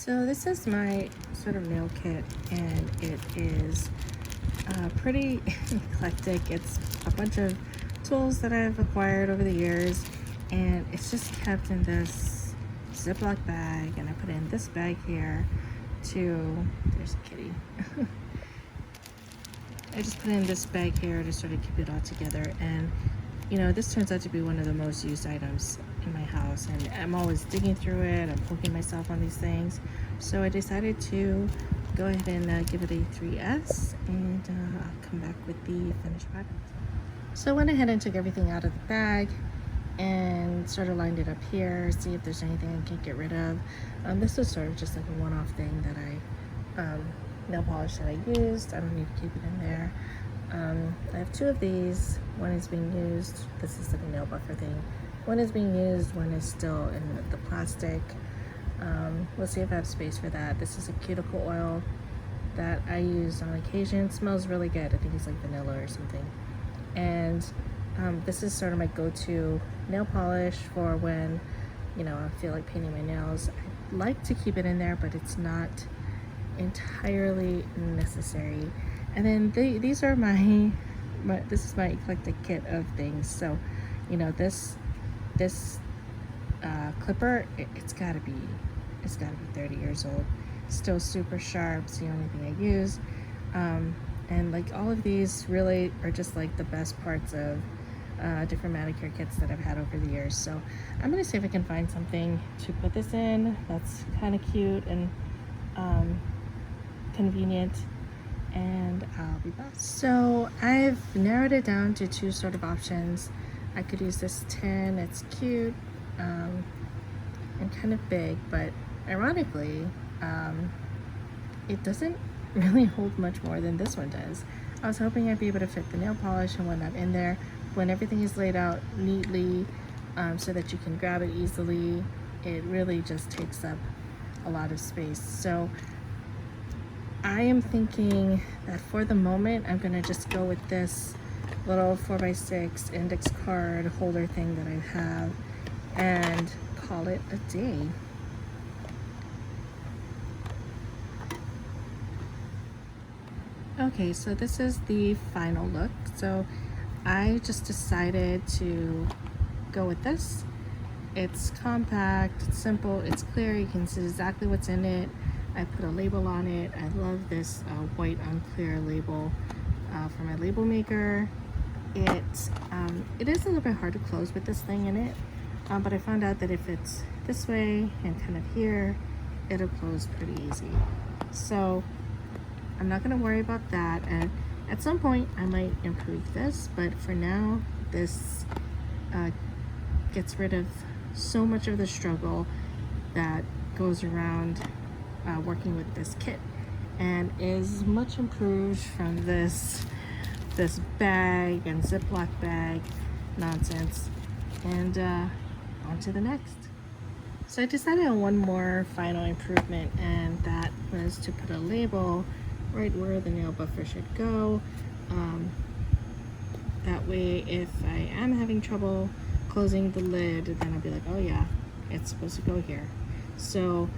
So this is my sort of nail kit, and it is pretty eclectic. It's a bunch of tools that I've acquired over the years, and it's just kept in this Ziplock bag, and I put it in this bag here there's a kitty. I just put it in this bag here to sort of keep it all together, and this turns out to be one of the most used items in my house, and I'm always digging through it. I'm poking myself on these things, so I decided to go ahead and give it a 3S, and I'll come back with the finished product. So I went ahead and took everything out of the bag and sort of lined it up here, see if there's anything I can get rid of. This was sort of just like a one-off thing that nail polish that I used. I don't need to keep it in there. I have two of these. One is being used. This is like a nail buffer thing. One is being used, one is still in the plastic. We'll see if I have space for that. This is a cuticle oil that I use on occasion. It smells really good. I think it's like vanilla or something. And this is sort of my go-to nail polish for when I feel like painting my nails. I like to keep it in there, but it's not entirely necessary. And then these are this is my eclectic kit of things. So this clipper, it's gotta be 30 years old, still super sharp. It's the only thing I use. And like all of these really are just like the best parts of different manicure kits that I've had over the years. So I'm gonna see if I can find something to put this in that's kind of cute and convenient, and I'll be back. So I've narrowed it down to two sort of options. I could use this tin. It's cute and kind of big, but ironically it doesn't really hold much more than this one does. I was hoping I'd be able to fit the nail polish and whatnot in there when everything is laid out neatly, so that you can grab it easily. It really just takes up a lot of space. So I am thinking that for the moment I'm gonna just go with this little 4x6 index card holder thing that I have and call it a day. Okay, so this is the final look. So I just decided to go with this. It's compact, it's simple, it's clear, you can see exactly what's in it. I put a label on it. I love this white unclear label from my label maker. It is a little bit hard to close with this thing in it, but I found out that if it's this way and kind of here, it'll close pretty easy. So I'm not going to worry about that, and at some point I might improve this, but for now this gets rid of so much of the struggle that goes around working with this kit, and is much improved from this bag and Ziploc bag nonsense, and on to the next. So I decided on one more final improvement, and that was to put a label right where the nail buffer should go. That way if I am having trouble closing the lid, then I'll be like, oh yeah, it's supposed to go here. So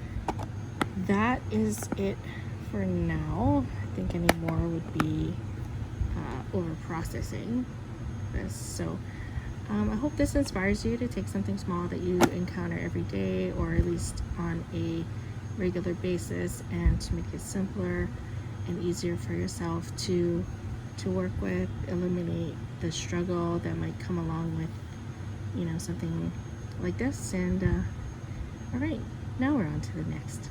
that is it for now. I think any more would be over processing this. So I hope this inspires you to take something small that you encounter every day, or at least on a regular basis, and to make it simpler and easier for yourself to work with, eliminate the struggle that might come along with something like this. And all right, now we're on to the next.